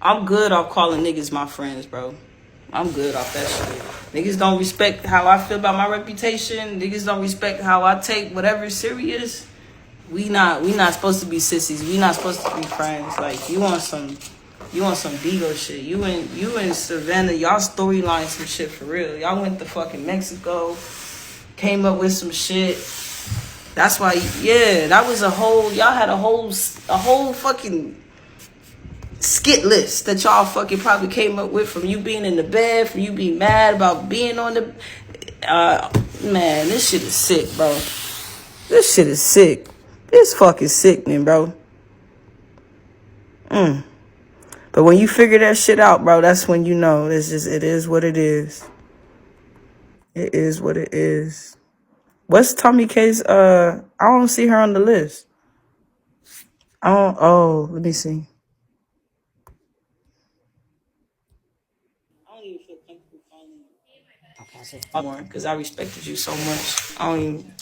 I'm good off calling niggas my friends, bro. I'm good off that shit. Niggas don't respect how I feel about my reputation. Niggas don't respect how I take whatever serious. We not supposed to be sissies. We not supposed to be friends. Like you want some bigo shit. You and Savannah, y'all storyline some shit for real. Y'all went to fucking Mexico, came up with some shit. That's why, yeah, that was a whole. Y'all had a whole fucking skit list that y'all fucking probably came up with from you being in the bed, from you being mad about being on the. Man, this shit is sick, bro. This shit is sick. It's fucking sickening, bro. But when you figure that shit out, bro, that's when you know it is what it is. It is what it is. What's TomiKay's I don't see her on the list. I don't let me see. I don't even feel comfortable calling you. Okay, I just more because I respected you so much. I don't even.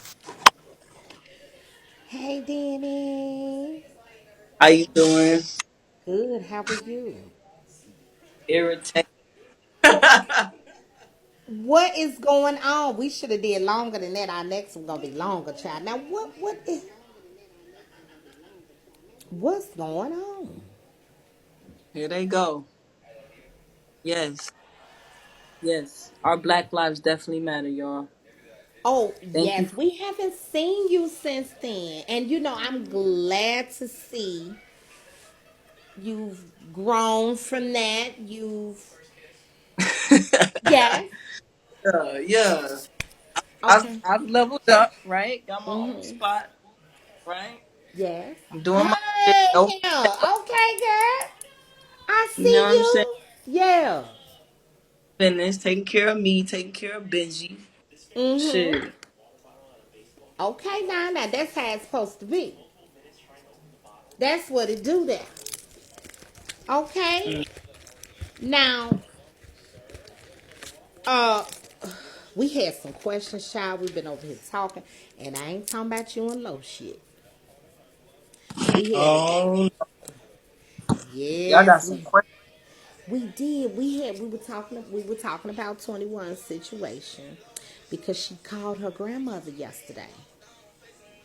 Hey, Demi. How you doing? Good. How are you? Irritated. What is going on? We should have did longer than that. Our next one gonna be longer, child. Now, what's going on? Here they go. Yes, yes. Our Black lives definitely matter, y'all. Oh, Thank you. yes, we haven't seen you since then, and I'm glad to see you've grown from that. Yes. Yeah. I've Okay. I've leveled up, right? Got my own Mhm. spot, right? Yes. I'm doing my shit. Hey, No, yeah. Okay, girl. I you know see what I'm saying? you. Yeah. Business, taking care of me, taking care of Benji. Mhm. Shit. Okay, now that's how it's supposed to be. That's what it do there. Okay. Mm. Now, uh, we had some questions, child. We've been over here talking, and I ain't talking about you and low shit. We had a Oh, y'all got yes, some we questions. we did. We were talking about 21's situation because she called her grandmother yesterday.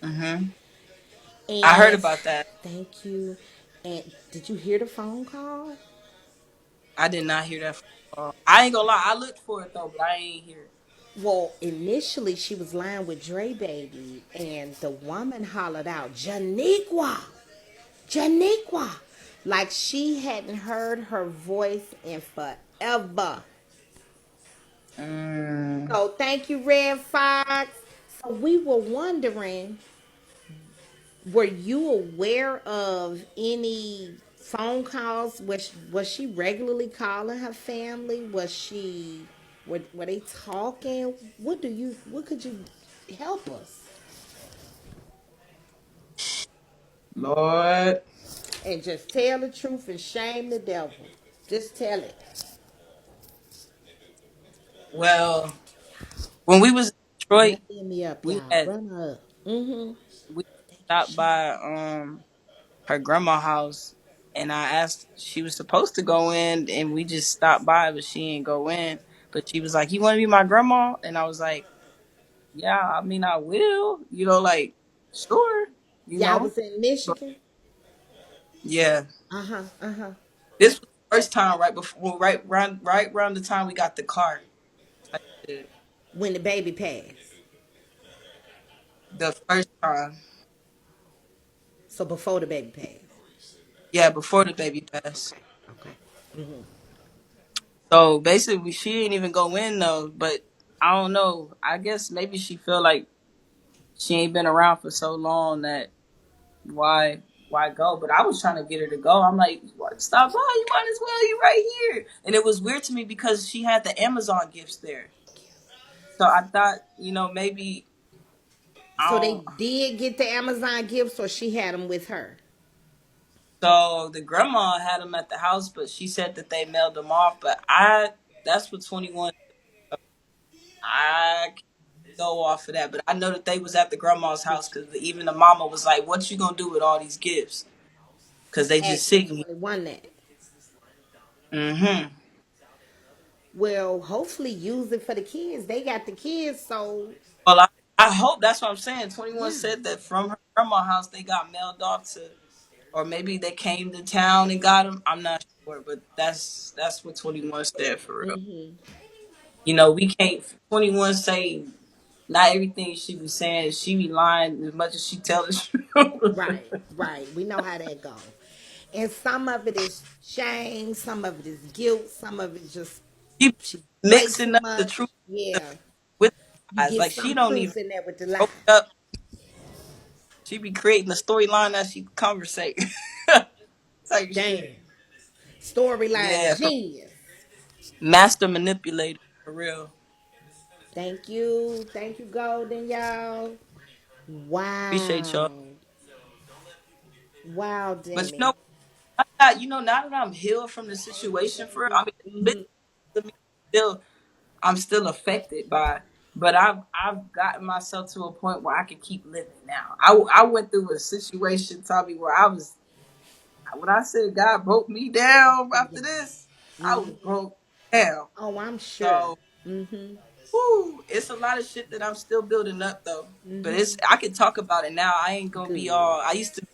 Mm-hmm. I heard And about that. thank you. And did you hear the phone call? I did not hear that. I ain't gonna lie. I looked for it though, but I ain't hear it. Well, initially she was lying with Dre Baby, and the woman hollered out, Janiqua, Janiqua, like she hadn't heard her voice in forever. Mm. So thank you, Red Fox. So we were wondering, were you aware of any phone calls? Was she regularly calling her family? Were they talking? What could you help us Lord. and just tell the truth and shame the devil? Just tell it. Well, when we was in Run Detroit, me up, we y'all. had Run her up. Mm-hmm. we stopped by her grandma house, and I asked. She was supposed to go in, and we just stopped by, but she ain't go in. But she was like, "You want to be my grandma?" And I was like, "Yeah, I mean, I will." Like, sure. You Y'all know, was in Michigan. yeah. Uh huh. Uh huh. This was the first time, right before, right around the time we got the car. Type shit. When the baby passed. The first time, So before the baby passed. yeah, before the baby passed. Okay. Mm-hmm. So basically, she didn't even go in though. But I don't know. I guess maybe she feel like she ain't been around for so long that why go? But I was trying to get her to go. I'm like, "What? Stop by. You might as well. You right here." And it was weird to me because she had the Amazon gifts there. So I thought, maybe I So they don't. did get the Amazon gifts, or she had them with her. So the grandma had them at the house, but she said that they mailed them off. But that's what 21. I can't go off of that, but I know that they was at the grandma's house because even the mama was like, "What you gonna do with all these gifts? Because they just Asking sitting here." 21 that. Mm-hmm. Well, hopefully use it for the kids. They got the kids, so Well, I hope that's what I'm saying. 21 yeah. said that from her grandma's house they got mailed off to, or maybe they came to town and got them. I'm not sure, but that's what 21 said for real. You know, we can't 21 say not everything she be saying. She be lying as much as she tell the truth. Right, right. We know how that go. And some of it is shame, some of it is guilt, some of it just She she played too mixing up the much. truth Yeah. with You lies. get Like she some don't even truth in there with the lie. wrote it up. She be creating the storyline as she conversate. Type Damn. shit. Storyline Yeah, for genius. master manipulator for real. Thank you. Thank you, Golden, y'all. Appreciate Wow. y'all. Wow, But you Demi. know, now that I'm healed from the situation for real, I mean, it's Hmm. a bit to me still I'm still affected by, but I've gotten myself to a point where I can keep living now. I went through a situation, Tommy, where I was when I said God broke me down after Yeah. this, I was Hmm. broke down. Oh, I'm sure. So, Hmm. whoo, it's a lot of shit that I'm still building up though. But Hmm. it's I can talk about it now. I ain't gonna be Good. all. I used to be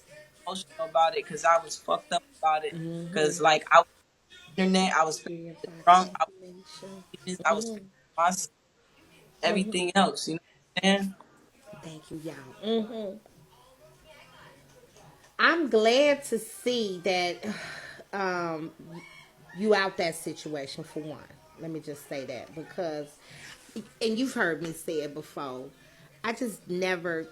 emotional about it because I was fucked up about it. Hmm. Because like I was on the internet, I was Free of our drunk, confirmation. I was Hmm. myself, Hmm. everything else. You know what I'm saying? Thank you, y'all. Hmm. I'm glad to see that um, you out that situation for one. Let me just say that because, and you've heard me say it before. I just never.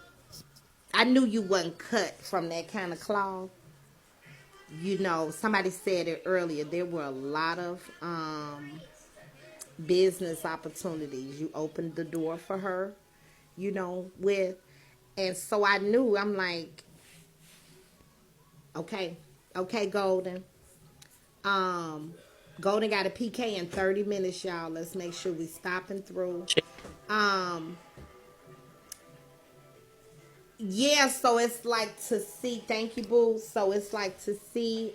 I knew you wasn't cut from that kind of cloth. You know, somebody said it earlier. There were a lot of business opportunities. You opened the door for her. You know, with, and so I knew. I'm like, okay, okay, Golden. Um, Golden got a PK in 30 minutes, y'all. Let's make sure we stopping through. Um, yeah, so it's like to see, thank you, boo. So it's like to see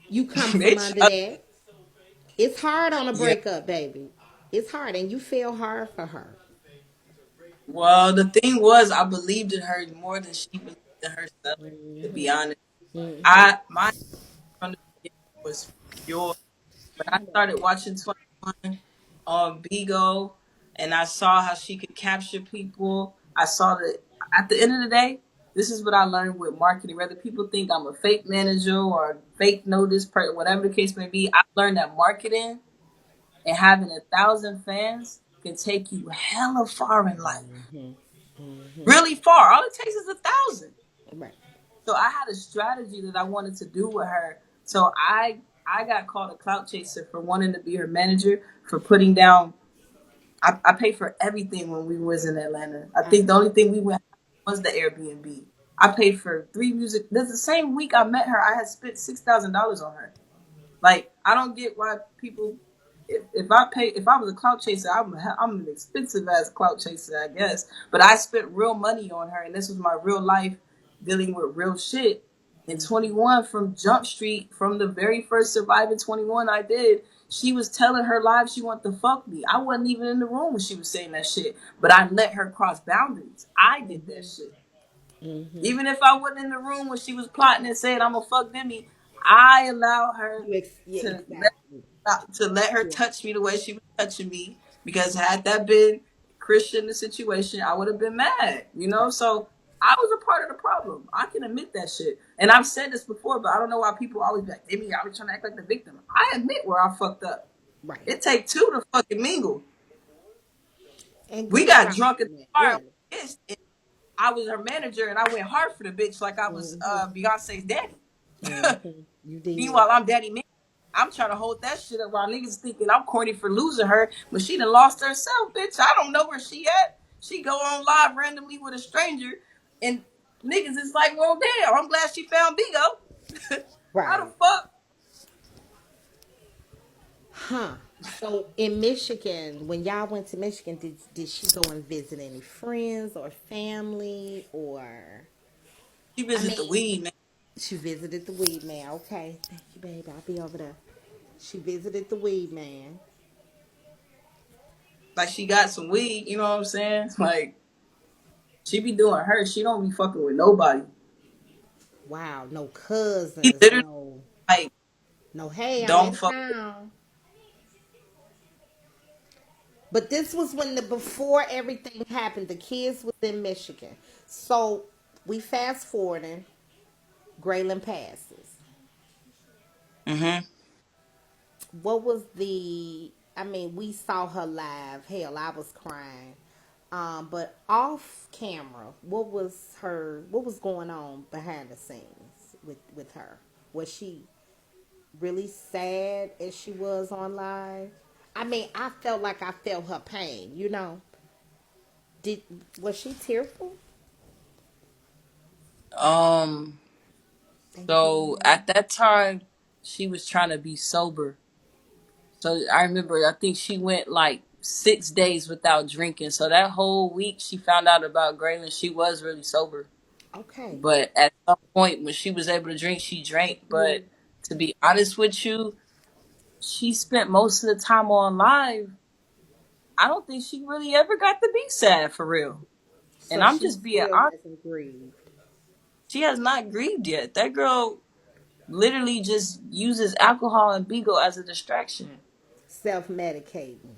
you come from It's under that. It's hard on a yeah. breakup, baby. It's hard, and you feel hard for her. Well, the thing was, I believed in her more than she believed in herself. To be honest, I my from the beginning was pure. When I started watching 21 on Bigo, and I saw how she could capture people, I saw that at the end of the day, this is what I learned with marketing. Whether people think I'm a fake manager or fake notice, whatever the case may be, I learned that marketing and having 1,000 fans can take you hella far in life. Really far. All it takes is 1,000. Right. So I had a strategy that I wanted to do with her. So I got called a clout chaser for wanting to be her manager for putting down. I paid for everything when we was in Atlanta. I think the only thing we went was the Airbnb. I paid for 3 music. That's the same week I met her. I had spent $6,000 on her. Like I don't get why people. If I was a clout chaser, I'm an expensive ass clout chaser, I guess. But I spent real money on her, and this was my real life dealing with real shit. And 21 from Jump Street, from the very first Surviving 21 I did, she was telling her live she wanted to fuck me. I wasn't even in the room when she was saying that shit, but I let her cross boundaries. I did that shit. Even if I wasn't in the room when she was plotting and saying I'm gonna fuck Demi, I allowed her Yeah, to exactly. let her Yeah. touch me the way she was touching me. Because had that been Christian the situation, I would have been mad. You know, Right. so I was a part of the problem. I can admit that shit. And I've said this before, but I don't know why people always be like, Demi, I was trying to act like the victim. I admit where I fucked up. Right. It take two to fucking mingle. And We good got job drunk in on that. the car and Really. we kissed, and I was her manager and I went hard for the bitch like I was Hmm. Beyonce's daddy. You did. Meanwhile, I'm daddy man. I'm trying to hold that shit up while niggas thinking I'm corny for losing her, but she done lost herself, bitch. I don't know where she at. She go on live randomly with a stranger, and niggas is like, well, damn, I'm glad she found Bigo. How the Right. fuck? Huh. So in Michigan, when y'all went to Michigan, did she go and visit any friends or family or She I visit the mean weed, man. She visited the weed man. Okay, thank you, baby. I'll be over there. She visited the weed man. Like she got some weed, you know what I'm saying? Like she be doing her. She don't be fucking with nobody. Wow, no He cousins, literally no, like no. Hey, I'm don't in fuck. town. But this was when the before everything happened. The kids was in Michigan, so we fast forwarding. Grayling passes. Mm-hmm. What was the? I mean, we saw her live. Hell, I was crying. But off camera, what was her? What was going on behind the scenes with her? Was she really sad as she was on live? I mean, I felt like I felt her pain. You know, did was she tearful? Um. Thank So you. at that time, she was trying to be sober. So I remember, I think she went like 6 days without drinking. So that whole week, she found out about Graylin. She was really sober. Okay. But at some point, when she was able to drink, she drank. But to be honest with you, she spent most of the time on live. I don't think she really ever got to be sad for real. And So I'm she just being still honest. hasn't grieved. She has not grieved yet. That girl literally just uses alcohol and bigo as a distraction. Self medicating.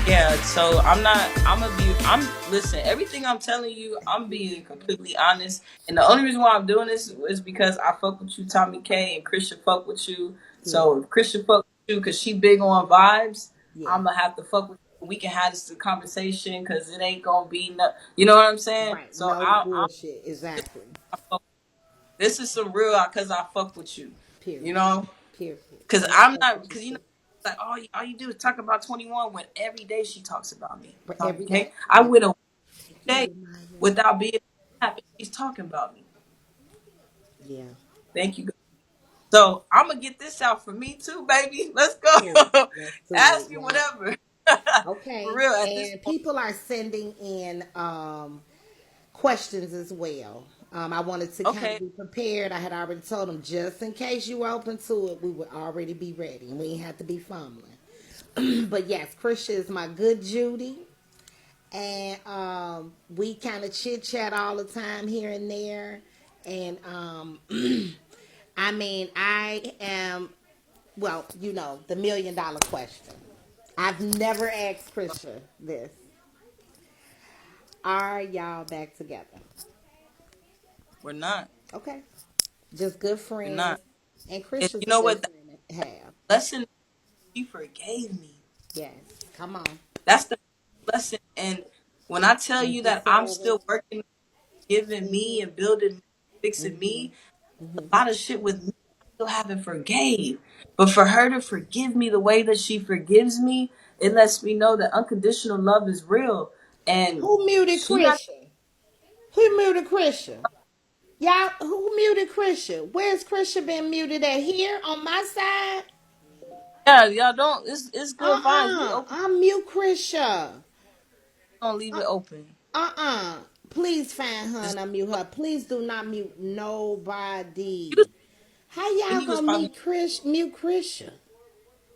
Yeah, so I'm not. I'm gonna be. I'm listen. Everything I'm telling you, I'm being completely honest. And the only reason why I'm doing this is because I fuck with you, TomiKay, and Christian fuck with you. Yeah. So if Christian fuck with you because she big on vibes, Yeah. I'm gonna have to fuck with you. We can have this conversation because it ain't gonna be no. You know what I'm saying? Right. So No bullshit. Exactly. this is some real because I fuck with you. You Period. know. Period. Cause And I I'm fuck not, with you cause you know, too. like all you do is talk about 21 when every day she talks about me. For every Okay, day. I Every went a day you, Maya. without being happy. She's talking about me. Yeah. Thank you. So I'm gonna get this out for me too, baby. Let's Period. go. Let's do Ask it. me Yeah. whatever. For Okay. real, at this And point. people are sending in questions as well. I wanted to kind of Okay. be prepared. I had already told them just in case you were open to it, we would already be ready and we ain't have to be fumbling. But yes, Krisha is my good Judy. And we kind of chit chat all the time here and there. And I mean, I am, well, you know, the $1,000,000 question. I've never asked Krisha this. Are y'all back together? We're not. Okay. Just good We're friends. not. And And Krisha's you a know good what? The friend to have. lesson she forgave me. Yes. Come on. That's the lesson. And when I tell You you that I'm deserve still it. working, giving me and building, fixing me, a lot of shit with me I still haven't forgave. But for her to forgive me the way that she forgives me, it lets me know that unconditional love is real. And Who muted she not Krisha? Who muted Krisha? Y'all, who muted Krisha? Where's Krisha been muted at? Here on my side? yeah, y'all don't it's good vibes. We open I'm mute Krisha. don't leave it open. Please find her It's, and unmute her. Please do not mute he was nobody. How y'all he was gonna probably mute Krisha?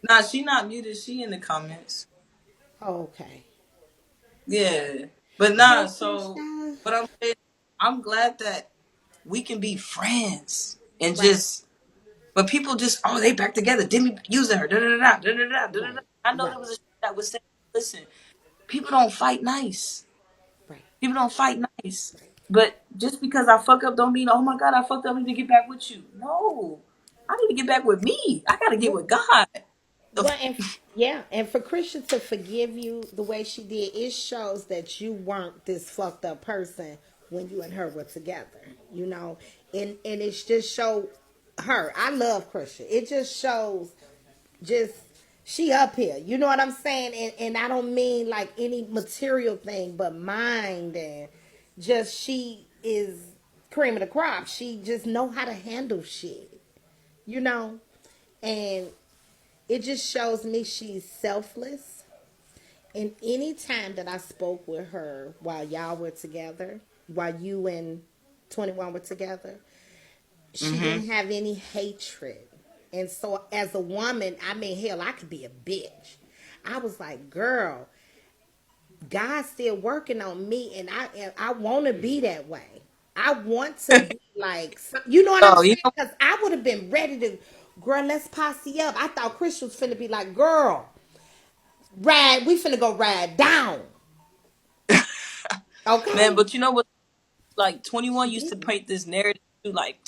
nah, she not muted, she in the comments. Okay. Yeah. But Hey nah, so Krisha. what I'm saying, I'm glad that we can be friends and Right, just. But people just, oh, they back together. Demi using her. Da da da da da da da da. right, I know right, there was a shit that was saying, listen, people don't fight nice. right, People don't fight nice. But just because I fuck up don't mean, oh my God, I fucked up. I need to get back with you. No, I need to get back with me. I gotta get right. with God. Well, and yeah, and for Christian to forgive you the way she did, it shows that you weren't this fucked up person when you and her were together. You know, and it's just show her. I love Christian. It just shows just she up here. You know what I'm saying? And I don't mean like any material thing, but mind and just she is cream of the crop. She just know how to handle shit. You know, and it just shows me she's selfless. And any time that I spoke with her while y'all were together, while you and 21 were together, she Mm-hmm. didn't have any hatred. And so, as a woman, I mean, hell, I could be a bitch. I was like, girl, God's still working on me, and I want to be that way. I want to be like, you know what I'm Oh, you saying? know, Because I would have been ready to, girl, let's posse up. I thought Chris was finna be like, girl, ride, we finna go ride down. man, Okay? but you know what? Like She 21 used to didn't. paint this narrative too, like,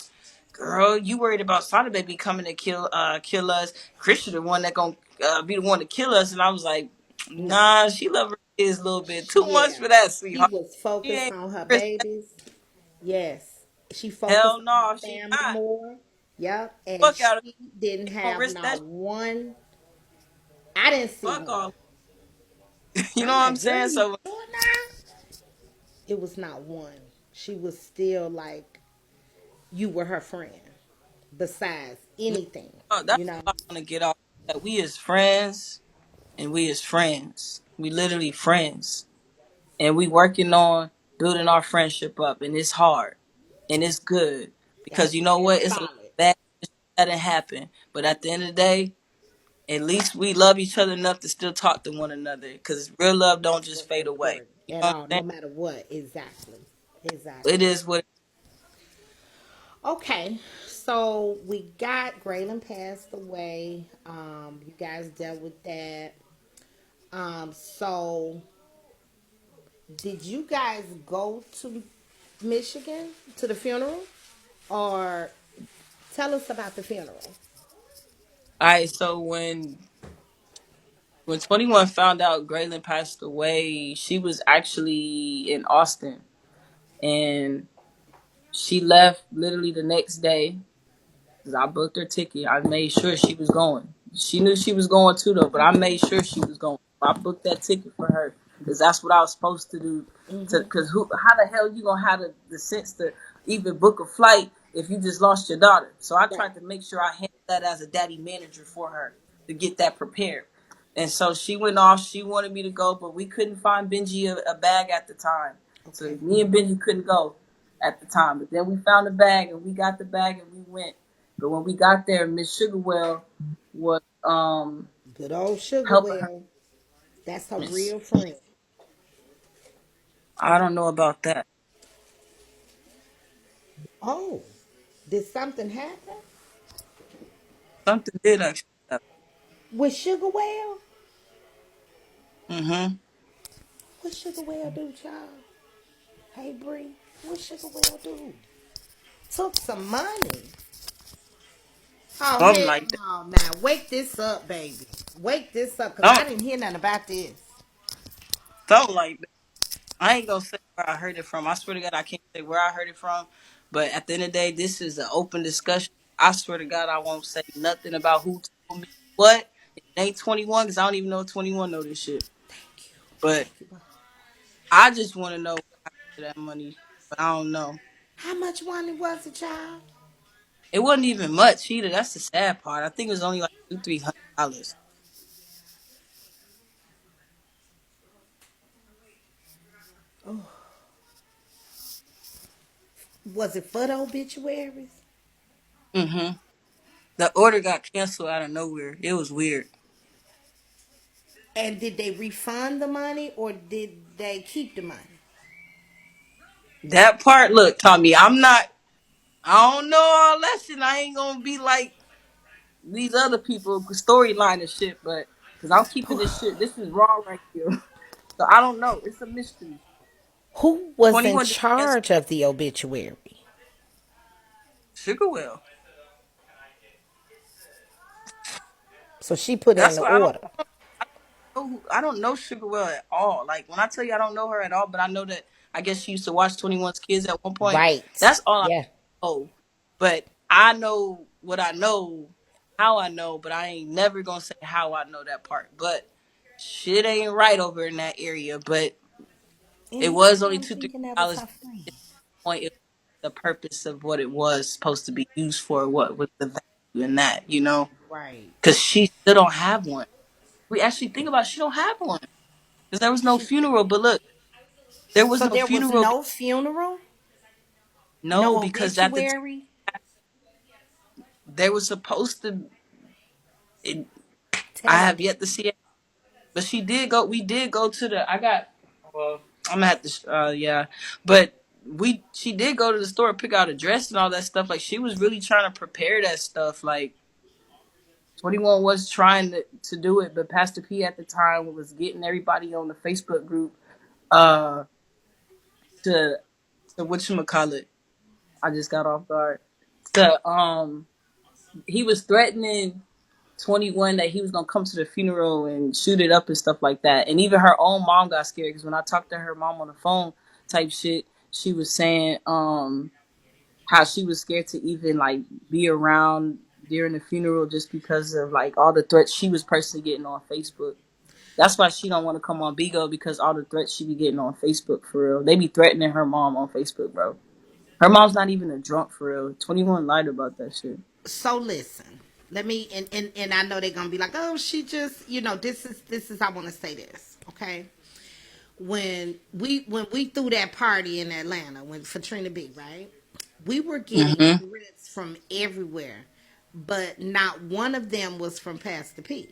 girl, you worried about Sada Baby coming to kill us. Christian the one that gonna be the one to kill us, and I was like, No. nah, she love her kids a little bit too much Yeah. for that, She sweetheart. was She focused ain't on her Chris. babies. Yes. She focused Hell on her no, she family not. more. Yep. And Fuck out of she didn't ain't gonna have risk that. not one. I didn't see Fuck one. all. You know I'm what I'm like, girl, saying? you So sure now? It was not one. She was still like, you were her friend. Besides no, anything, that's you know? what I want to get off. That we as friends and we as friends, we literally friends, and we working on building our friendship up, and it's hard and it's good because That's you know real what? It's a lot of solid. bad shit that didn't happen, but at the end of the day, at least we love each other enough to still talk to one another because real love don't That's just what's fade away. important You at know what all, I'm no matter what. Exactly. saying? It Exactly. is what. Okay, so we got Graylin passed away. You guys dealt with that. So did you guys go to Michigan to the funeral, or tell us about the funeral? All right, so when 21 found out Graylin passed away, she was actually in Austin, and she left literally the next day. 'Cause I booked her ticket. I made sure she was going. She knew she was going too, though, but I made sure she was going. I booked that ticket for her because that's what I was supposed to do. Mm-hmm. Because how the hell you gonna have the sense to even book a flight if you just lost your daughter? So I Right. tried to make sure I handled that as a daddy manager for her to get that prepared. And so she went off. She wanted me to go, but we couldn't find Benji a bag at the time. So Okay. me and Benji couldn't go at the time. But then we found a bag and we got the bag and we went. But when we got there, Miss Sugarwell was Good old Sugar helping her. Well. That's her Miss, real friend. I don't know about that. Oh, did something happen Something did actually happen. with Sugar Well? Mm-hmm. What Sugar Well do, child? Hey, Bree, what Sugar Well do? Took some money. Oh, Something hell like that. no. Now, wake this up, baby. Wake this up, because I Something, didn't hear nothing about this. something like that. I ain't gonna say where I heard it from. I swear to God, I can't say where I heard it from. But at the end of the day, this is an open discussion. I swear to God, I won't say nothing about who told me what. It ain't 21 because I don't even know if 21 know this shit. Thank you. But Thank you. I just want to know what happened to that money. But I don't know. How much money was it, child? It wasn't even much either. That's the sad part. I think it was only like $200-300. Was it for the obituaries? Mm-hmm. The order got canceled out of nowhere. It was weird. And did they refund the money or did they keep the money? That part, look, Tommy, I'm not. I don't know all that shit. I ain't gonna be like these other people storyline and shit, but because I'm keeping this shit. This is raw right here. So I don't know. It's a mystery. Who was in 21 did cancel charge of the obituary? Sugarwell. So she put in That's the what I don't. order. I don't know Sugarwell at all. Like when I tell you I don't know her at all, but I know that I guess she used to watch 21's Kids at one point. Right. That's all I Yeah. know. But I know what I know, how I know, but I ain't never gonna say how I know that part. But shit ain't right over in that area. But it was Anytime only I'm two, three thinking that was dollars her friend. at the point. It was the purpose of what it was supposed to be used for. What was the value in that? You know, Right. because she still don't have one. We actually think about it, she don't have one because there was no She funeral. But look, there was So no there was funeral. no funeral? No, No because at the time obituary? they were supposed to. It, I Tell have us. yet to see it, but she did go. We did go to the. I got. Well, I'm gonna have to. Yeah, but she did go to the store, pick out a dress and all that stuff. Like she was really trying to prepare that stuff. Like 21 was trying to do it, but Pastor P at the time was getting everybody on the Facebook group uh to whatchamacallit. I just got off guard. To he was threatening 21 that he was gonna come to the funeral and shoot it up and stuff like that. And even her own mom got scared because when I talked to her mom on the phone type shit, she was saying how she was scared to even like be around during the funeral just because of like all the threats she was personally getting on Facebook. That's why she don't want to come on Bigo because all the threats she be getting on Facebook for real. They be threatening her mom on Facebook, bro. Her mom's not even a drunk for real. 21 lied about that shit. So listen, let me and I know they're gonna be like, oh, she just, this is I want to say this, okay? When we threw that party in Atlanta when for Trina B, right? We were getting Mm-hmm. threats from everywhere, but not one of them was from Pastor P.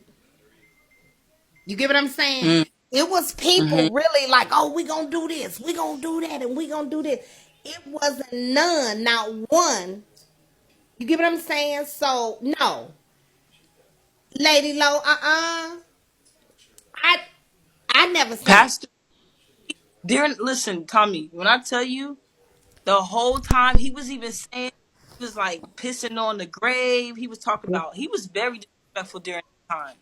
You get what I'm saying? It was Mm-hmm. people really like, oh, we gonna do this, we gonna do that, and we gonna do this. It wasn't none, not one. You get what I'm saying? So no, Lady Low, I I never seen it. Pastor, during listen, Tommy, when I tell you the whole time he was even saying he was like pissing on the grave. He was talking about he was very disrespectful during that time.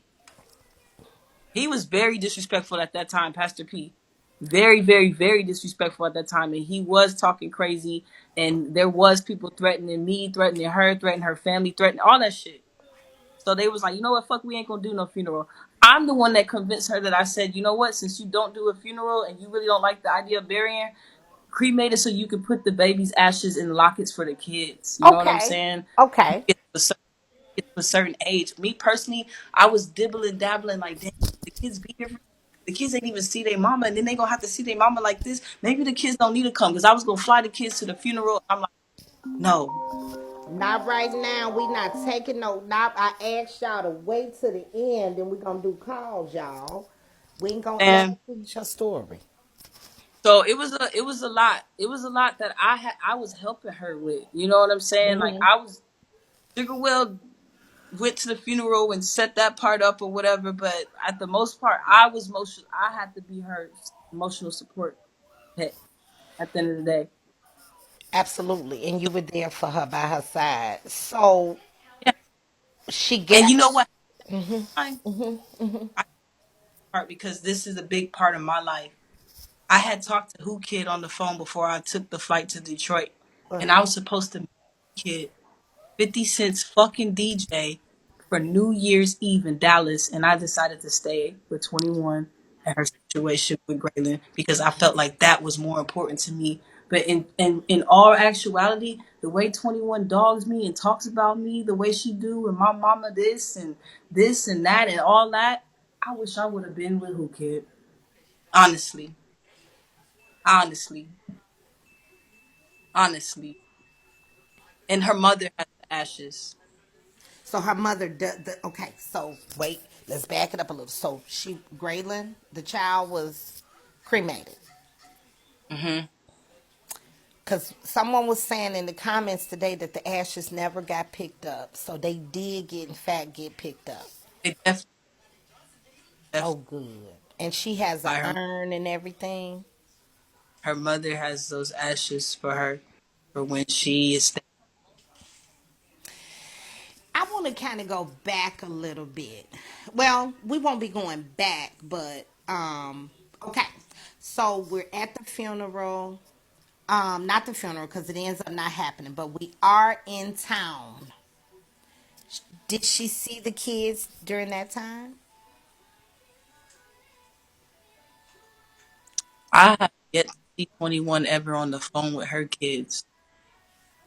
He was very disrespectful at that time, Pastor P. Very, very, very disrespectful at that time. And he was talking crazy. And there was people threatening me, threatening her, threatening her family, threatening all that shit. So they was like, you know what, fuck, we ain't gonna do no funeral. I'm the one that convinced her that I said, you know what, since you don't do a funeral and you really don't like the idea of burying, cremate it so you can put the baby's ashes in lockets for the kids. You know what I'm Okay, saying? okay. Get to a certain age. Me personally, I was dibbling, dabbling, like, damn, the kids be here. The kids ain't even see their mama, and then they gonna have to see their mama like this. Maybe the kids don't need to come because I was gonna fly the kids to the funeral. I'm like, no, Not right now. We not taking no. Not. I asked y'all to wait to the end, and we gonna do calls, y'all. We ain't gonna let and her finish her story. so it was a lot. It was a lot that I was helping her with. You know what I'm saying? Like I was Sugar Will went to the funeral and set that part up or whatever, but at the most part, I had to be her emotional support pet at the end of the day. Absolutely, and you were there for her by her side. So Yeah. she And got. you know what? I part because this is a big part of my life. I had talked to Who Kid on the phone before I took the flight to Detroit, and I was supposed to meet Kid 50 Cent's fucking DJ for New Year's Eve in Dallas, and I decided to stay with 21 and her situation with Graylin because I felt like that was more important to me. But in all actuality, the way 21 dogs me and talks about me, the way she do, and my mama this and that and all that, I wish I would have been with Who Kid. Honestly, honestly, honestly. And her mother has the ashes. So her mother. Okay. So wait. Let's back it up a little. So Graylin, the child was cremated. Hmm. Because someone was saying in the comments today that the ashes never got picked up. So they did in fact, get picked up. They definitely, Oh, definitely good. And she has a by urn and everything. her mother has those ashes for her for when she is. I want to kind of go back a little bit. Well, we won't be going back, but okay. So we're at the funeral. Not the funeral because it ends up not happening, but we are in town. Did she see the kids during that time? I have yet to see 21 ever on the phone with her kids.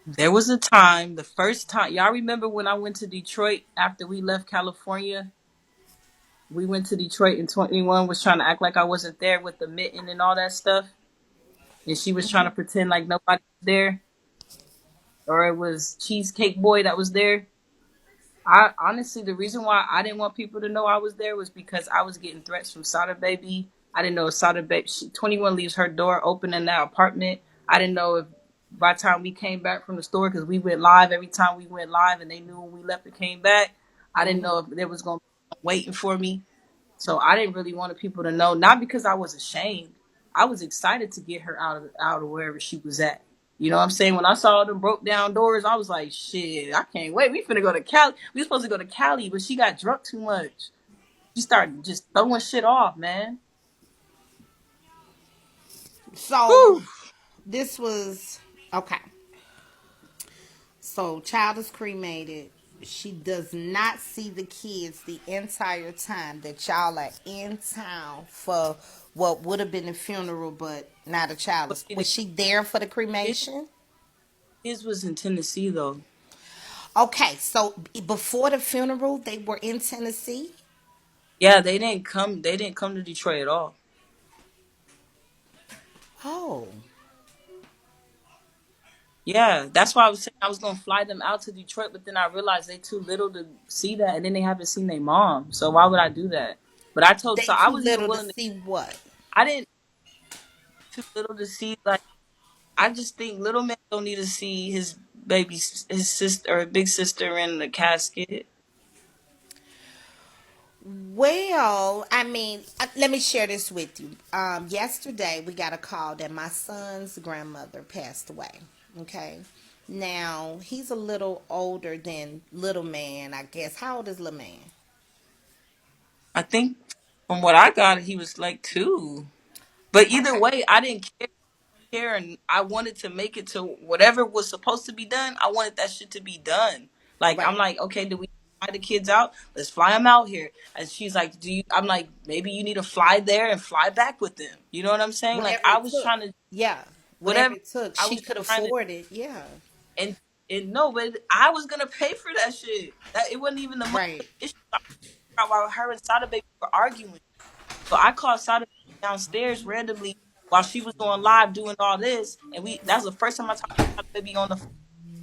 There was a time, the first time, y'all remember when I went to Detroit after we left California? We went to Detroit and 21 was trying to act like I wasn't there with the mitten and all that stuff. And she was trying to pretend like nobody was there. or it was Cheesecake Boy that was there. I honestly, the reason why I didn't want people to know I was there was because I was getting threats from Sada Baby. I didn't know if Sada Baby 21 leaves her door open in that apartment. I didn't know if by the time we came back from the store, because we went live every time we went live, and they knew when we left and came back. I didn't know if there was gonna be waiting for me. So I didn't really want people to know, not because I was ashamed. I was excited to get her out of wherever she was at. You know what I'm saying? When I saw them broke down doors, I was like, shit, I can't wait. We finna go to Cali. We were supposed to go to Cali, but she got drunk too much. She started just throwing shit off, man. So Whew. this was okay. So child is cremated. She does not see the kids the entire time that y'all are in town for what would have been the funeral, but not a child. But see, Was she there for the cremation? his was in Tennessee though. Okay, so before the funeral, they were in Tennessee. Yeah, they didn't come. They didn't come to Detroit at all. Oh, Yeah, that's why I was saying I was gonna fly them out to Detroit, but then I realized they too little to see that, and then they haven't seen their mom. So why would I do that? But I told, so they I too was even little to willing to. see what? I didn't too little to see. Like I just think little man don't need to see his baby, his sister or big sister in the casket. Well, I mean, let me share this with you. Yesterday, we got a call that my son's grandmother passed away. Okay. Now, he's a little older than little man, I guess. How old is little man? I think from what I got, he was like 2. But either Okay. way, I didn't care, and I wanted to make it to whatever was supposed to be done. I wanted that shit to be done. Like I'm Right. like, okay, do we fly the kids out? Let's fly them out here. And she's like, do you? I'm like, maybe you need to fly there and fly back with them. You know what I'm saying? Like Whatever I it was took. trying to Yeah. Whatever whatever. it took. I She was could trying to afford it. Yeah. and no, but I was gonna pay for that shit. That it wasn't even the money Right. issue. While her and Sada Baby were arguing. So I called Sada downstairs randomly while she was on live doing all this, and that's the first time I talked to Sada Baby on the phone.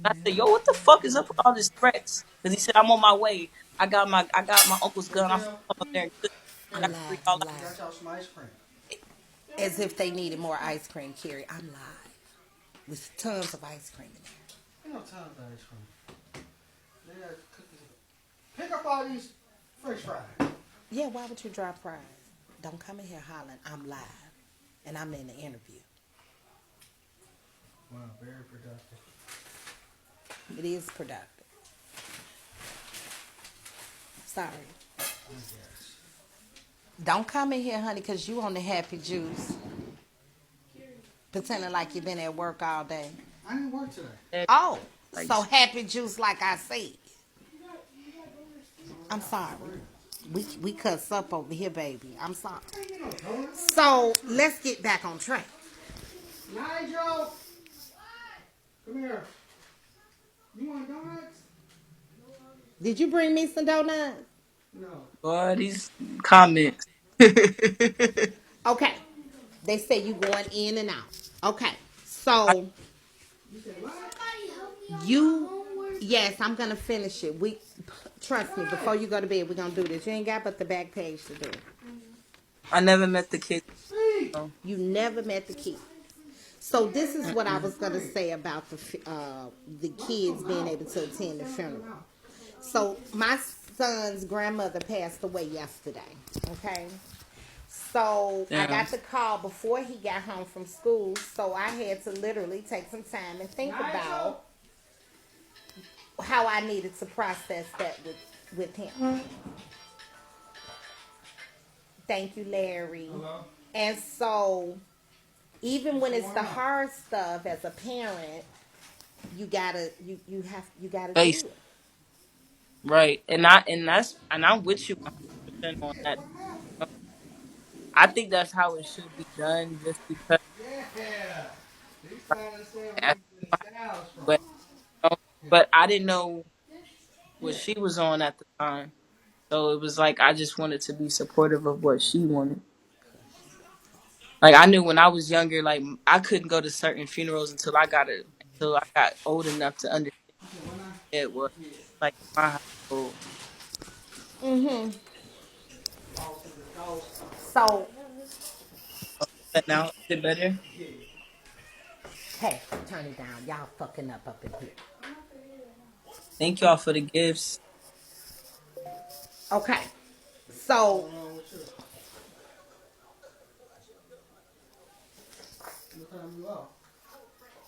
And I said, "Yo, what the fuck is up with all these threats?" Because he said, "I'm on my way. I got my uncle's gun. I'm finna come up there and cook. I I'm got to free live. y'all I'm out." live. As if they needed more ice cream, Carrie. I'm live. With tons of ice cream in there. Ain't no time for ice cream. They got cookies. Pick up all these French fries. Yeah, why would you drop fries? Don't come in here hollering. I'm live. And I'm in the interview. Wow, very productive. It is productive. Sorry. I guess. Don't come in here, honey, because you on the happy juice. Pretending like you've been at work all day. I didn't work today. Oh, Like, so happy juice like I said. I'm sorry. We cuss up over here, baby. I'm sorry. Ain't no donuts. So let's get back on track. Nigel! Come here. You want donuts? Did you bring me some donuts? No. boy, these comments. Okay. They say you going in and out. Okay. So You said what? you yes, I'm gonna finish it. We trust me, before you go to bed, we're gonna do this. You ain't got but the back page to do. I never met the kids. Speak! So. You never met the kid. So this is what I was gonna say about the kids being able to attend the funeral. So my son's grandmother passed away yesterday. Okay. So I Yeah. got the call before he got home from school. So I had to literally take some time and think about how I needed to process that with him. Thank you, Larry. Hello? And so even when it's the hard stuff as a parent, you gotta do Face it. right, and I'm with you 100% on that. I think that's how it should be done, just because. Yeah! He's trying to understand where I- you get the styles from. But but I didn't know what she was on at the time, so it was like I just wanted to be supportive of what she wanted. Like I knew when I was younger, like I couldn't go to certain funerals until I got a until I got old enough to understand it was like my household. Mm-hmm. So, But now is it better? hey, turn it down. Y'all fucking up in here. Thank y'all for the gifts. Okay. So,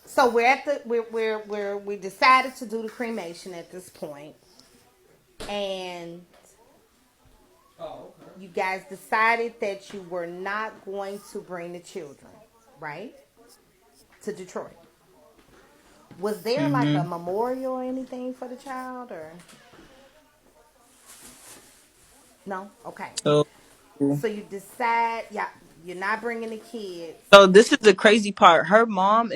so we're at the we decided to do the cremation at this point, and Oh, okay. you guys decided that you were not going to bring the children, right, to Detroit. Was there like a Mm-hmm. memorial or anything for the child, or no? Okay. So, So you decide, yeah, you're not bringing the kids. so this is the crazy part. Her mom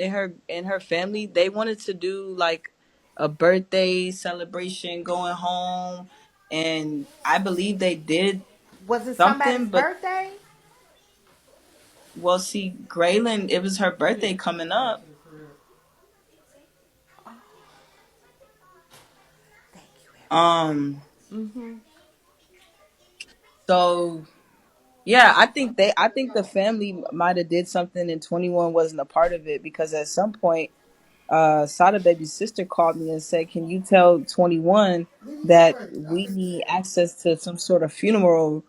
and her family, they wanted to do like a birthday celebration going home, and I believe they did Was it somebody's something, but birthday? well, see, Graylin, it was her birthday Yeah. coming Back up. to the crib. Thank you, Um, everyone. Mm-hmm. so yeah, I think the family might have did something and 21 wasn't a part of it because at some point Sada Baby's sister called me and said, "Can you tell 21 Leave me that separate. I we fix need that. access to some sort of funeral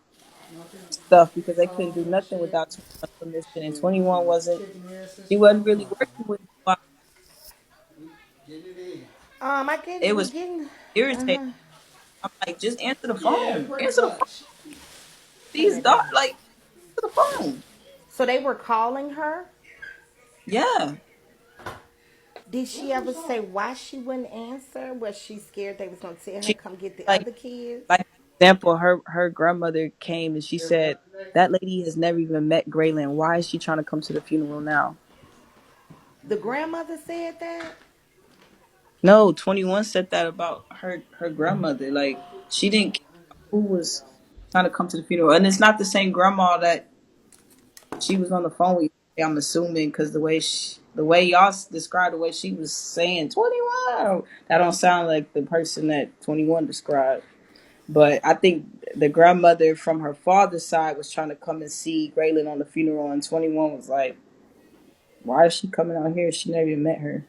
You know, I think stuff because they cut couldn't off do that nothing shit. without 21 permission and Shit, we 21 been wasn't kicking ass since he she wasn't walked really around. working with me. We get it in. I get It we was getting. Uh irritating. huh. I'm like, just answer the Yeah, phone. pretty Answer the phone. much. Turn These that dog down. like answer the phone. So they were calling her. Yeah. Did she What's the ever say song? why she wouldn't answer? Was she scared they was gonna tell her She come get the like other kids? like example, her grandmother came and she Everybody said connected. that lady has never even met Grayland. Why is she trying to come to the funeral now? The grandmother said that. No, 21 said that about her grandmother. Like she didn't care who was trying to come to the funeral, and it's not the same grandma that she was on the phone with. I'm assuming because the way y'all described the way she was saying 21, that don't sound like the person that 21 described. But I think the grandmother from her father's side was trying to come and see Graylin on the funeral, and 21 was like, "Why is she coming out here? She never even met her."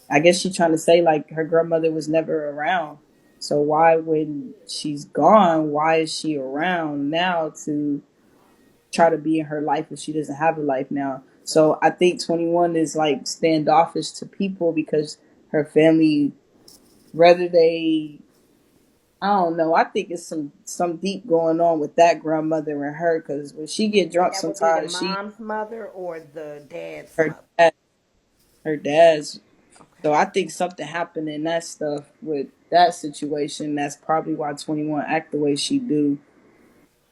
I guess she's trying to say like her grandmother was never around. So why, when she's gone, why is she around now to try to be in her life if she doesn't have a life now? So I think 21 is like standoffish to people because her family, whether they, I don't know. I think it's some deep going on with that grandmother and her because when she get And drunk, that would be the sometimes she mom's mother or the dad's her mother. dad, her dad's. So Okay. I think something happened in that stuff with that situation. That's probably why 21 act the way she do.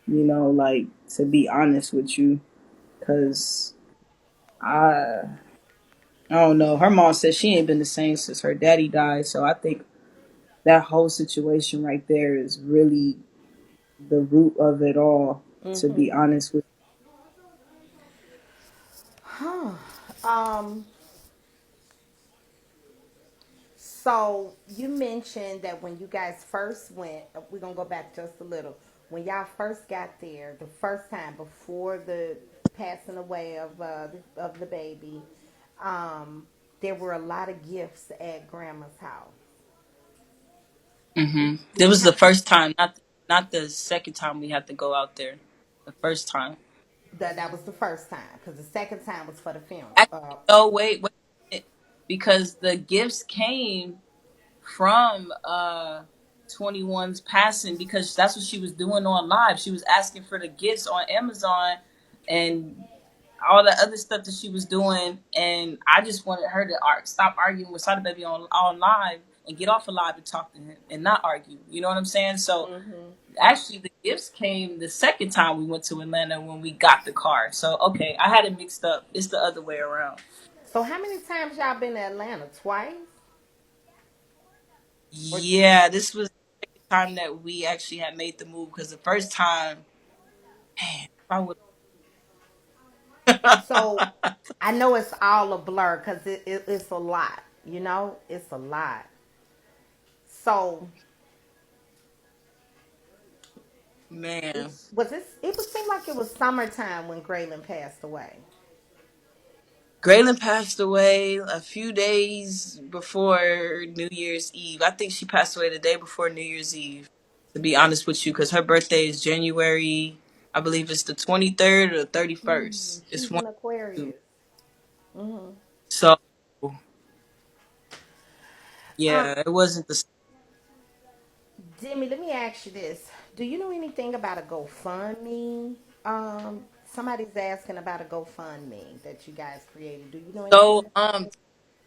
You know, like to be honest with you, because I don't know. Her mom said she ain't been the same since her daddy died. So I think that whole situation right there is really the root of it all. To be Mm-hmm. honest with Huh. Um. So you mentioned that when you guys first went, we're gonna go back just a little. When y'all first got there, the first time before the passing away of the baby, there were a lot of gifts at Grandma's house. you. It was the first time, not the second time we had to go out there. The first time. That was the first time because the second time was for the funeral. Actually, no, wait a minute. Because the gifts came from 21's passing because that's what she was doing on live. She was asking for the gifts on Amazon and all the other stuff that she was doing, and I just wanted her to stop arguing with Sada Baby on live and get off of live and talk to him and not argue. You know what I'm saying? So Mm-hmm. actually, the gifts came the second time we went to Atlanta when we got the car. So okay, I had it mixed up. It's the other way around. So how many times y'all been to Atlanta? Twice? Or Yeah, this was the second time that we actually had made the move because the first time, man, I would. so I know it's all a blur because it's a lot. You know, it's a lot. So Man, it would seem like it was summertime when Graylin passed away. Graylin passed away a few days before New Year's Eve. I think she passed away the day before New Year's Eve, to be honest with you, because her birthday is January, I believe it's the 23rd or the 31st. It's She's one an of the two. Aquarius. So, Um, yeah, it wasn't the. Demi, let me ask you this. Do you know anything about a GoFundMe? Somebody's asking about a GoFundMe that you guys created. Do you know anything So, about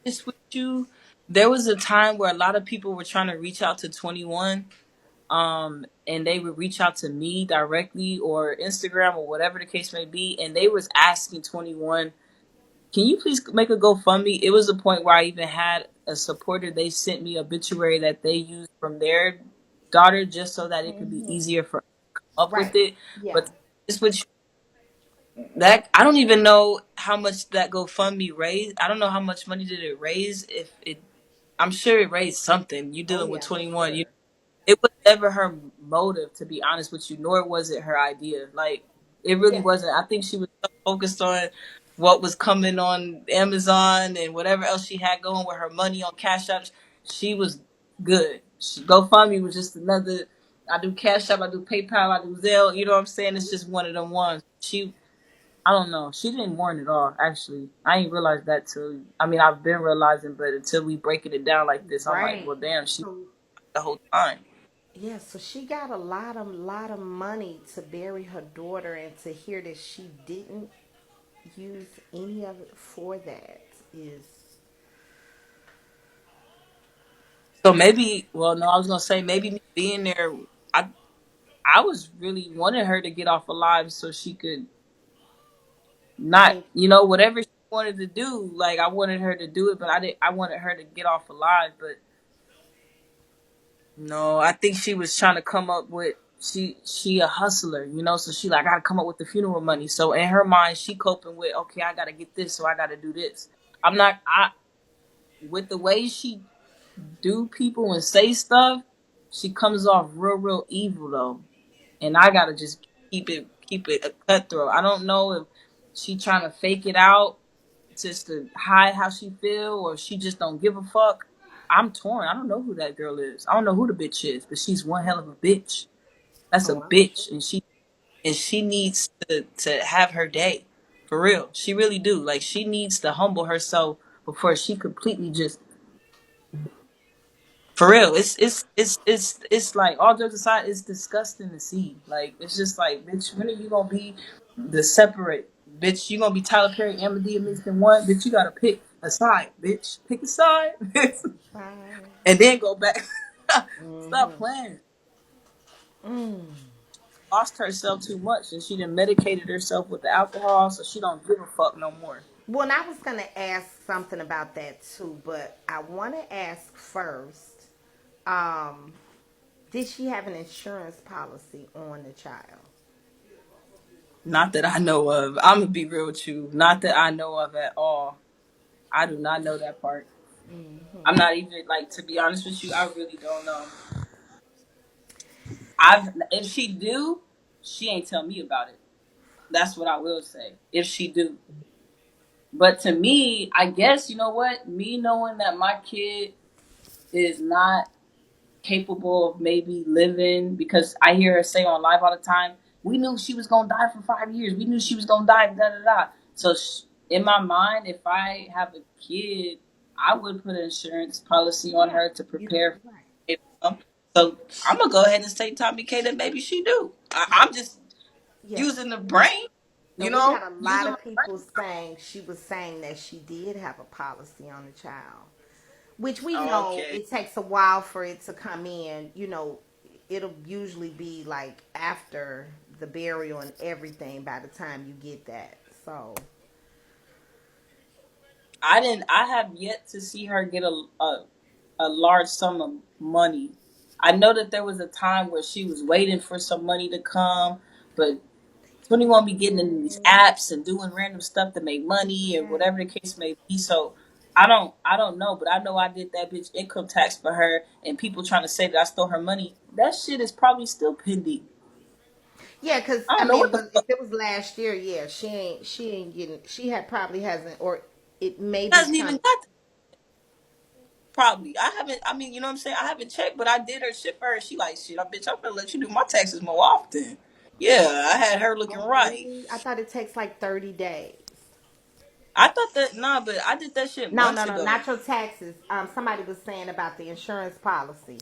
just with you, there was a time where a lot of people were trying to reach out to 21, and they would reach out to me directly or Instagram or whatever the case may be, and they was asking 21, can you please make a GoFundMe? It was a point where I even had a supporter. They sent me obituary that they used from their daughter just so that it could be easier for up with Right. it. Yeah. But just with that, I don't even know how much that GoFundMe raised. I don't know how much money did it raise. If it, I'm sure it raised something. You Oh dealing with yeah, I'm 21. sure. It was never her motive, to be honest with you, nor was it her idea. Like, it really Yeah. wasn't. I think she was so focused on what was coming on Amazon and whatever else she had going with her money on Cash App. She was good. GoFundMe was just another. I do Cash App, I do PayPal, I do Zelle. You know what I'm saying? It's just one of them ones. I don't know. She didn't warn at all. Actually, I ain't realized that till. I mean, I've been realizing, but until we breaking it down like this, I'm like, Right. well, damn, she So the whole time. yeah, so she got a lot of money to bury her daughter, and to hear that she didn't use any of it for that is So maybe, well, no, I was gonna say maybe me being there, I I was really wanting her to get off alive so she could I not, mean, whatever she wanted to do. Like I wanted her to do it, but I didn't. I wanted her to get off alive, but no, I think she was trying to come up with. She a hustler, so she like I gotta come up with the funeral money. So in her mind, she coping with, okay, I gotta get this, so I gotta do this. I'm not. I With the way she do people and say stuff, she comes off real evil though. And I gotta just keep it a cutthroat. I don't know if she trying to fake it out just to hide how she feel, or she just don't give a fuck. I'm torn. I don't know who that girl is. I don't know who the bitch is, but she's one hell of a bitch. That's a oh, I'm sure. bitch, and she needs to have her day for real. She really do. Like she needs to humble herself before she completely just. For real, it's like all jokes aside, it's disgusting to see. Like it's just like, bitch, when are you gonna be the separate? Bitch, you gonna be Tyler Perry, Amadea mixed in one? Bitch, you gotta pick a side, bitch. Pick a side, Right. and then go back. Stop playing. Lost herself too much, and she done medicated herself with the alcohol, so she don't give a fuck no more. Well, and I was going to ask something about that too, but I want to ask first, um, did she have an insurance policy on the child? Not that I know of. I'm gonna be real with you. Not that I know of at all. I do not know that part. I'm not even like, to be honest with you, I really don't know. If she do, she ain't tell me about it. That's what I will say. If she do. But to me, I guess, you know what? Me knowing that my kid is not capable of maybe living, because I hear her say on live all the time, we knew she was gonna die for 5 years. We knew she was gonna die. Da da da. So in my mind, if I have a kid, I would put an insurance policy on Yeah. her to You prepare for right. it. So I'm gonna go ahead and say TomiKay that maybe she do. Yeah. I'm just Yeah. using the brain, And we got a lot using my of people brain. saying she was saying that she did have a policy on the child, which we Oh, know okay. it takes a while for it to come in. It'll usually be like after the burial and everything by the time you get that. So, I have yet to see her get a large sum of money. I know that there was a time where she was waiting for some money to come, but 21 be getting in these apps and doing random stuff to make money or yeah. whatever the case may be. So I don't know, but I know I did that bitch income tax for her, and people trying to say that I stole her money. That shit is probably still pending. Yeah, cause I I don't know mean, what the but if fuck. it was last year, yeah, she ain't getting. She had probably hasn't, or it may be Hasn't even coming. got probably. I haven't. I mean, you know what I'm saying. I haven't checked, but I did her shit for her. She like shit. I bitch. I'm gonna let you do my taxes more often. Yeah, I had her looking Oh, right. really? I thought it takes like 30 days. I thought that nah, but I did that shit No, months no, no, ago. not your taxes. Somebody was saying about the insurance policy.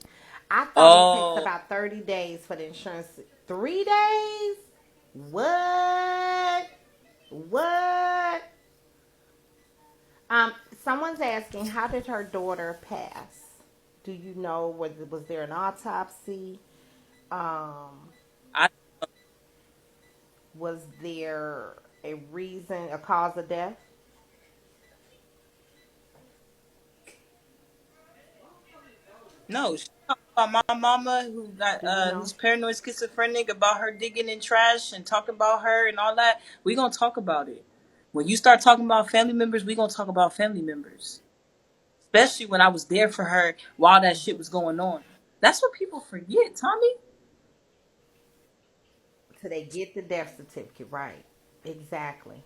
I thought it takes Oh, about 30 days for the insurance. 3 days? What? What? Someone's asking, how did her daughter pass? Do you know, was there an autopsy? Um, I was there a reason, a cause of death? no. She talking about my mama who got Do you know? who's paranoid schizophrenic about her digging in trash and talking about her and all that. We gonna talk about it. When you start talking about family members, we gonna talk about family members. Especially when I was there for her while that shit was going on. That's what people forget, Tommy. So they get the death certificate, right? Exactly.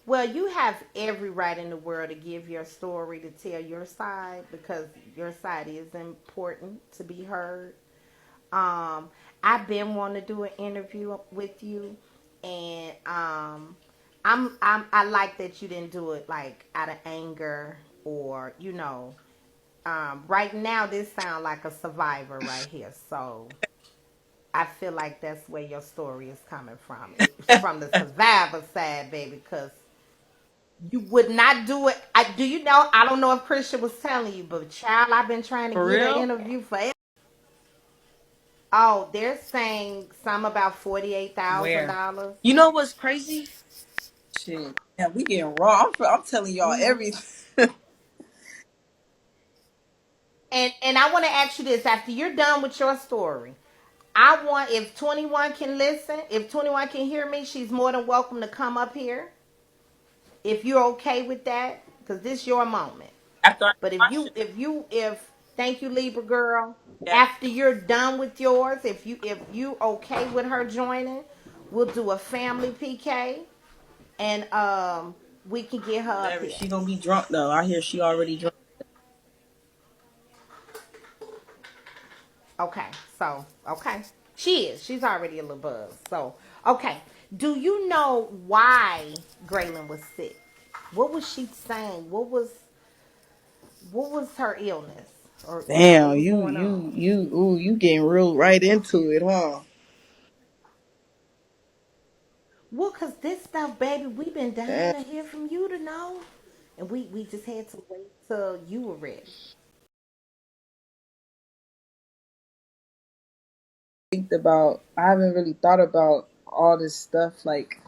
Well, you have every right in the world to give your story, to tell your side, because your side is important to be heard. I've been wanting to do an interview with you, and I like that you didn't do it like out of anger or right now this sounds like a survivor right here. So I feel like that's where your story is coming from. It's from the survivor side, baby, because you would not do it. Do you know? I don't know if Christian was telling you, but child, I've been trying to For get an real? interview for. Oh, they're saying some about $48 thousand Where? dollars. You know what's crazy? Shit. Yeah, we getting raw. I'm telling y'all Mm-hmm. everything. And I want to ask you this: after you're done with your story, I want if 21 can listen, if 21 can hear me, she's more than welcome to come up here. If you're okay with that, because this is your moment. After I do But if my you, shit. if thank you, Libra girl. Yeah. After you're done with yours, if you okay with her joining, we'll do a family PK, and we can get her up Whatever. here. She gonna be drunk though. I hear she already drunk. Okay, so okay, she is. She's already a little buzzed. So okay, do you know why Graylin was sick? What was she saying? What was her illness, or what Damn, was you going you on? you ooh, you getting real right into it, huh? Well, cause this stuff, baby, we've been dying Damn. to hear from you to know, and we just had to wait till you were ready. I haven't really thought about all this stuff like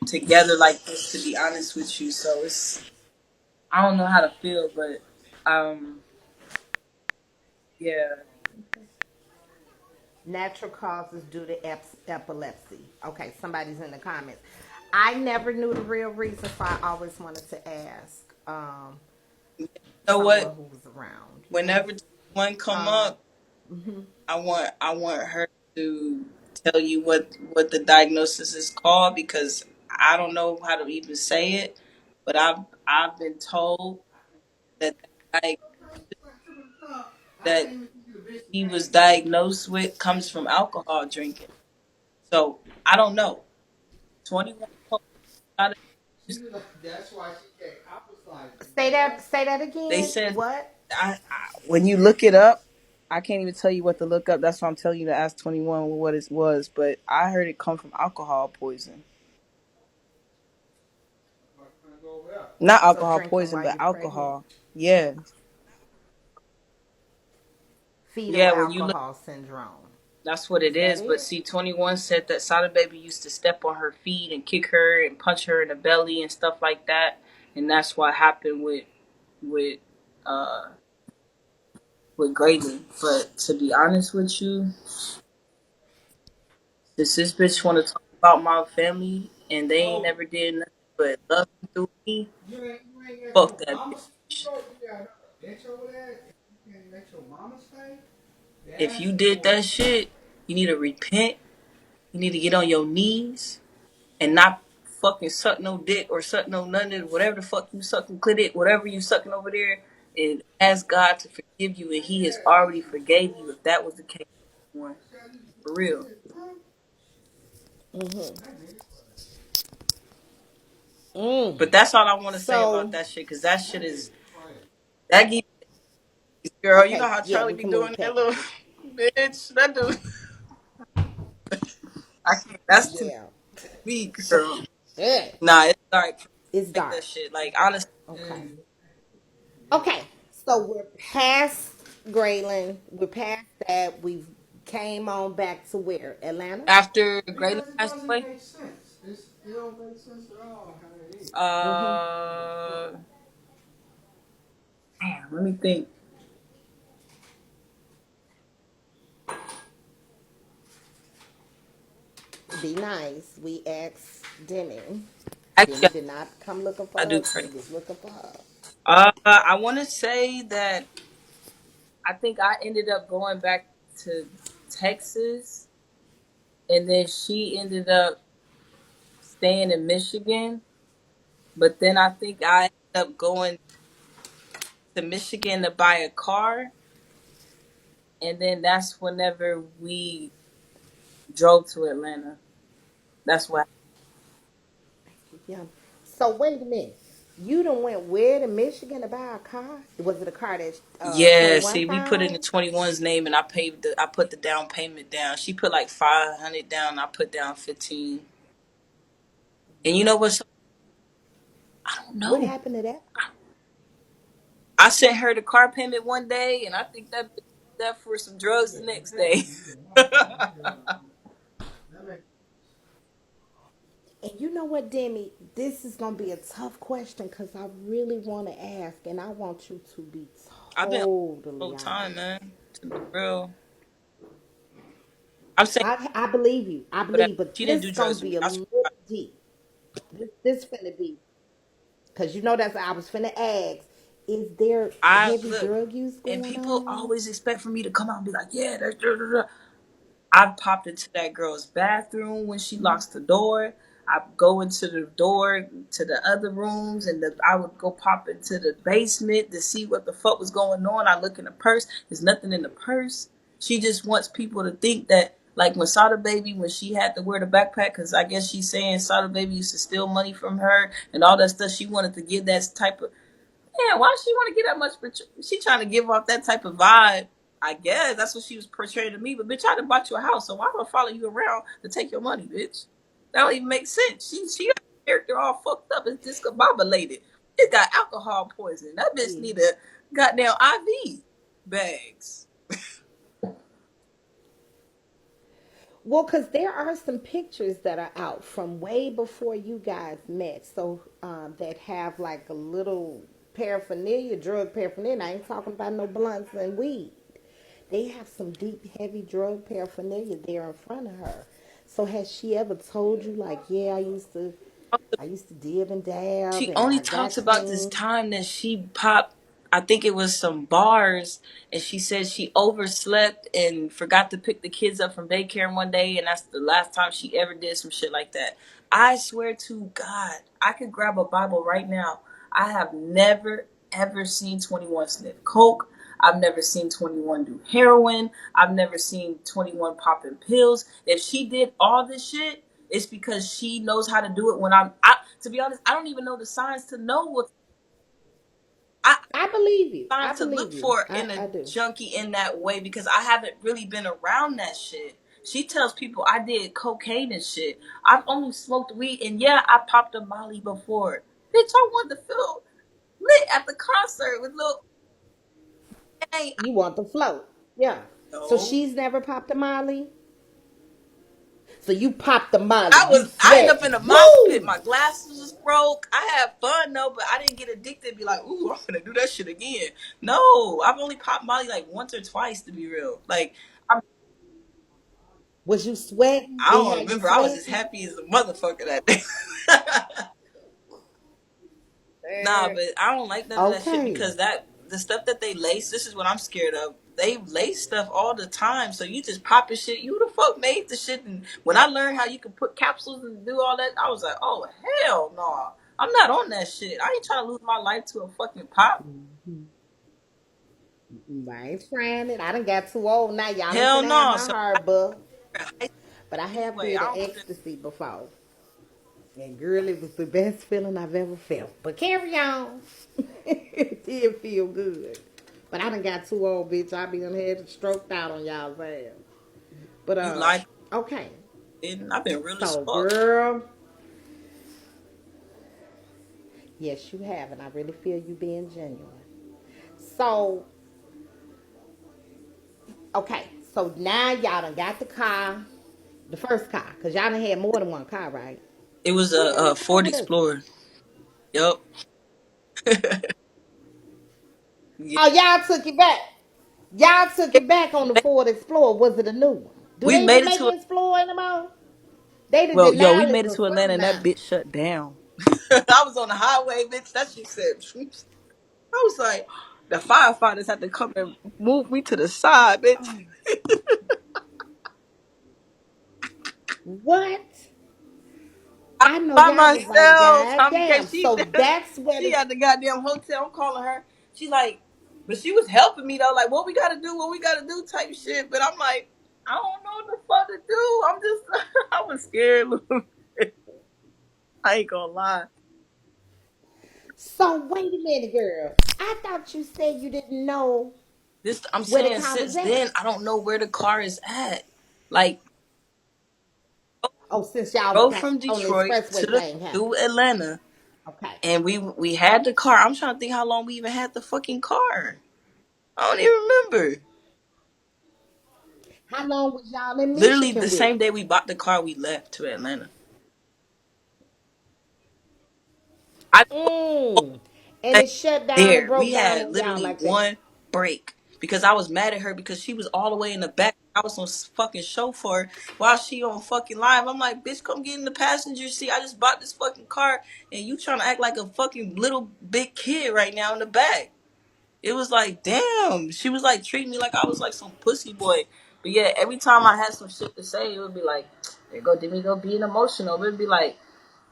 together like this, to be honest with you. So it's I don't know how to feel, but um yeah. Natural causes due to epilepsy. Okay, somebody's in the comments. I never knew the real reason, so I always wanted to ask You know someone what? who was around. You know. Whenever one come Um, up, I want her to tell you what the diagnosis is called because I don't know how to even say it, but I've been told that like I that can't even see the bitch he was name. diagnosed with comes from alcohol drinking. So I don't know. 21 told me how to She was like, that's why she came. I was like, say that. what? Say that they again. said What? when you look it up, I can't even tell you what to look up. That's why I'm telling you to ask 21 what it was. But I heard it come from alcohol poison, What's gonna go over there? not So alcohol drinking poison, while but you're pregnant. alcohol. Yeah, Fetal yeah. When you look, alcohol syndrome. that's what Is it that is. But it? see, 21 said that Sada Baby used to step on her feet and kick her and punch her in the belly and stuff like that, and that's what happened with uh with Graydon. But to be honest with you, since this bitch want to talk about my family and they ain't So never did nothing but love me through me, you ain't You ain't let Fuck your that mama bitch. stay. You got a bitch over there. You can't let your mama stay. If That's you did boy. that shit, you need to repent. You need to get on your knees and not fucking suck no dick or suck no nothing, whatever the fuck you sucking clit it, whatever you sucking over there, and ask God to forgive you, and He has already forgave you if that was the case. One for real. Mm. But that's all I want to say about So, that shit, cause that shit is that give girl. You know okay, how yeah, Charlie we be can move doing that past. little bitch. That dude, I can't. That's too Yeah. me, girl. Ugh. Nah, it's dark. It's Like that dark. shit. Like honestly, Okay. Okay. So we're past Grayling. We're past that. We've came on back to where? Atlanta? after Graydon Because it passed doesn't away, make sense. It don't make sense at all how it is. Mm-hmm. uh, damn, let me think. Be nice. We asked Demi. Demi Actually, did not come looking for I do us. We pray. was looking for her. I want to say that I think I ended up going back to Texas, and then she ended up staying in Michigan. But then I think I ended up going to Michigan to buy a car, and then that's whenever we drove to Atlanta. That's what. Yeah. So wait a minute. You done went where to Michigan to buy a car? Was it a car that Yeah, 21 see, we put in the found? 21's name, and I put the down payment down. She put like 500 down. I put down 15. And you know what? I don't What know. happened to that? I sent her the car payment one day, and I think that bitch used that for some drugs the next day. And you know what, Demi? This is going to be a tough question because I really want to ask and I want you to be I've been the totally whole time, honest. man. To be real, I'm saying I believe you. I whatever. believe, but She didn't this do is going drugs to with me. be a I swear. little deep. This finna be, because you know that's I was finna ask. Is there I heavy look, drug use and going people on? always expect for me to come out and be like, "Yeah, that's." I've popped into that girl's bathroom when she locks the door. I go into the door to the other rooms, and I would go pop into the basement to see what the fuck was going on. I look in the purse. There's nothing in the purse. She just wants people to think that, like when Sada Baby, when she had to wear the backpack, because I guess she's saying Sada Baby used to steal money from her and all that stuff. She wanted to give that type of yeah, why she want to get that much? She trying to give off that type of vibe. I guess that's what she was portraying to me. But bitch, I done bought you a house, so why do I follow you around to take your money, bitch? That don't even make sense. She got her character all fucked up. It's discombobulated. It got alcohol poisoning. That bitch Yeah. need a goddamn IV bags. Well, because there are some pictures that are out from way before you guys met. So that have like a little paraphernalia, drug paraphernalia. I ain't talking about no blunts and weed. They have some deep, heavy drug paraphernalia there in front of her. So has she ever told you like, yeah, I used to dib and dab She and only I talks got about this clean? time that she popped. I think it was some bars, and she said she overslept and forgot to pick the kids up from daycare one day, and that's the last time she ever did some shit like that. I swear to God, I could grab a Bible right now. I have never ever seen 21 sniff coke. I've never seen 21 do heroin. I've never seen 21 popping pills. If she did all this shit, it's because she knows how to do it. To be honest, I don't even know the signs to know what I I believe you. I signs to look believe you. for I, in a I do. junkie in that way because I haven't really been around that shit. She tells people I did cocaine and shit. I've only smoked weed and yeah, I popped a Molly before. Bitch, I wanted to feel lit at the concert with little. Hey, You want the float. Yeah. So no. she's never popped a Molly? So you popped the Molly. You I ended up sweat. in a mosh pit. Woo! My glasses was broke. I had fun though, but I didn't get addicted and be like, ooh, I'm gonna do that shit again. No, I've only popped Molly like once or twice to be real. Like Was you sweating? I It don't had you remember. I was as sweating? happy as a motherfucker that day. Nah, but I don't like none of that shit Okay. because the stuff that they lace, this is what I'm scared of. They lace stuff all the time, so you just popping shit. You the fuck made the shit? And when I learned how you can put capsules and do all that, I was like, oh hell no, I'm not on that shit. I ain't trying to lose my life to a fucking pop. I ain't trying it. I done got too old now. Y'all ain't Hell finna have no. my So heart, but I, I have anyway, I did an don't want to. ecstasy before. And girl, it was the best feeling I've ever felt. But carry on. It did feel good. But I done got too old, bitch. I be done had it stroked out on y'all's ass. But You like okay. it? I've been real as So fuck. girl, yes you have, and I really feel you being genuine. So, okay. So now y'all done got the car, the first car, because y'all done had more than one car, right? It was What a car Ford was it? Explorer. Yup. Yeah. Oh, y'all took it back. Y'all took it back on the Ford Explorer. Was it a new one? Do We they made even it make to an Explorer anymore? They done Well, yo, we denied made it it to before Atlanta and that now. bitch shut down. I was on the highway, bitch. That shit said. I was like, the firefighters had to come and move me to the side, bitch. Oh, what? I know By y'all was like, myself. God TomiKay, damn. So that's where she the at the goddamn hotel. I'm calling her. She's like, but she was helping me though. Like, what we gotta do, type shit. But I'm like, I don't know what the fuck to do. I'm just, I was scared. I ain't gonna lie. So wait a minute, girl. I thought you said you didn't know This, I'm where the saying, car was since at. then, I don't know where the car is at. Like, Oh, since y'all go got from on the Detroit to expressway the thing happened. through Atlanta, Okay. and we had the car. I'm trying to think how long we even had the fucking car. I don't even remember. How long was y'all in Literally the Michigan with same it? day we bought the car, we left to Atlanta. I Mm. And stayed it shut down and there. broke We down had on y'all literally like that. one break because I was mad at her because she was all the way in the back. I was on fucking chauffeur while she on fucking live. I'm like, bitch, come get in the passenger seat. I just bought this fucking car and you trying to act like a fucking little big kid right now in the back. It was like, damn. She was like treating me like I was like some pussy boy. But yeah, every time I had some shit to say, it would be like, there go Demi go being emotional. It would be like,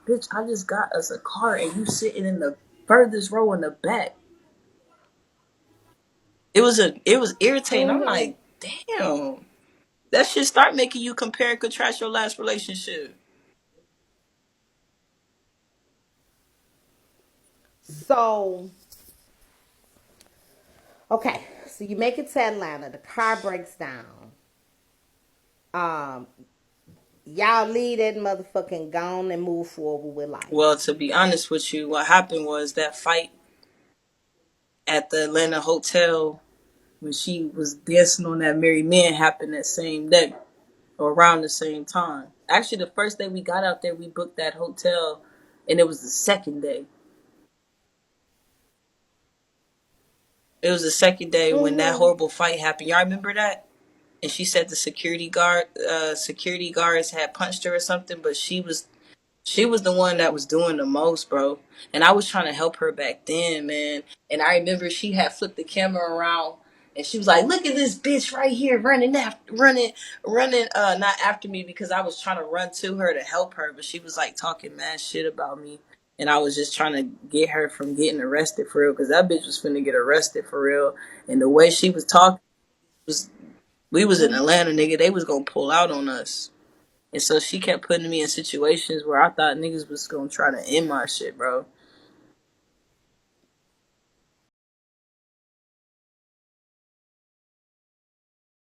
bitch, I just got us a car and you sitting in the furthest row in the back. It was irritating. I'm Mm-hmm. like, damn. That shit start making you compare and contrast your last relationship. So, okay. So you make it to Atlanta. The car breaks down. Um, y'all leave that motherfucking gone and move forward with Well, life. to be honest with you, what happened was that fight at the Atlanta hotel when she was dancing on that Mary Man happened that same day. Or around the same time. Actually, the first day we got out there, we booked that hotel, and it was the second day. It was the second day when that Mm-hmm. horrible fight happened. Y'all remember that? And she said the security guards had punched her or something, but she was the one that was doing the most, bro. And I was trying to help her back then, man. And I remember she had flipped the camera around and she was like, look at this bitch right here running, not after me because I was trying to run to her to help her, but she was like talking mad shit about me. And I was just trying to get her from getting arrested for real because that bitch was finna get arrested for real. And the way she was talking was, we was in Mm-hmm. Atlanta, nigga. They was gonna pull out on us. And so she kept putting me in situations where I thought niggas was gonna try to end my shit, bro.